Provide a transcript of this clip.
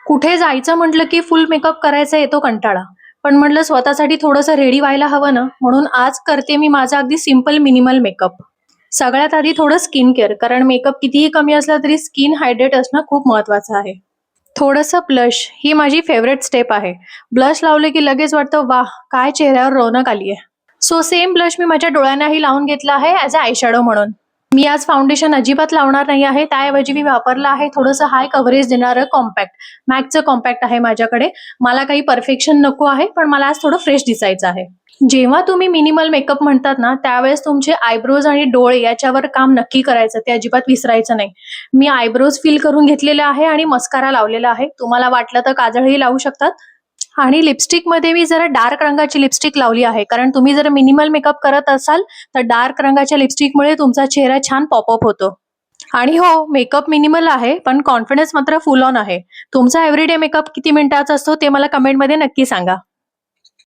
कुठे जायचं म्हटलं की फुल मेकअप करायचा येतो कंटाळा. पण म्हटलं स्वतःसाठी थोडंसं रेडी व्हायला हवं ना, म्हणून आज करते मी माझा अगदी सिंपल मिनिमल मेकअप. सगळ्यात आधी थोडं स्किन केअर, कारण मेकअप कितीही कमी असला तरी स्किन हायड्रेट असणं खूप महत्वाचं आहे. थोडंसं ब्लश ही माझी फेवरेट स्टेप आहे. ब्लश लावले की लगेच वाटतं वाह, काय चेहऱ्यावर रौनक आली आहे. सो सेम ब्लश मी माझ्या डोळ्यांनाही लावून घेतला आहे ॲज अ आयशॅडो म्हणून. मी आज फाउंडेशन अजिबात लावणार नाही आहे. त्याऐवजी मी वापरलं आहे थोडंसं हाय कव्हरेज देणारं कॉम्पॅक्ट. मॅकचं कॉम्पॅक्ट आहे माझ्याकडे. मला काही परफेक्शन नको आहे, पण मला आज थोडं फ्रेश दिसायचं आहे. जेव्हा तुम्ही मिनिमल मेकअप म्हणतात ना, त्यावेळेस तुमचे आयब्रोज आणि डोळे याच्यावर काम नक्की करायचं, ते अजिबात विसरायचं नाही. मी आयब्रोज फिल करून घेतलेले आहे आणि मस्कारा लावलेला आहे. तुम्हाला वाटलं तर काजळही लावू शकतात. आणि लिपस्टिकमध्ये मी जरा डार्क रंगाची लिपस्टिक लावली आहे, कारण तुम्ही जर मिनिमल मेकअप करत असाल तर डार्क रंगाच्या लिपस्टिकमुळे तुमचा चेहरा छान पॉपअप होतो. आणि हो, मेकअप मिनिमल आहे, पण कॉन्फिडन्स मात्र फुल ऑन आहे. तुमचा एव्हरीडे मेकअप किती मिनिटाचा असतो ते मला कमेंटमध्ये नक्की सांगा.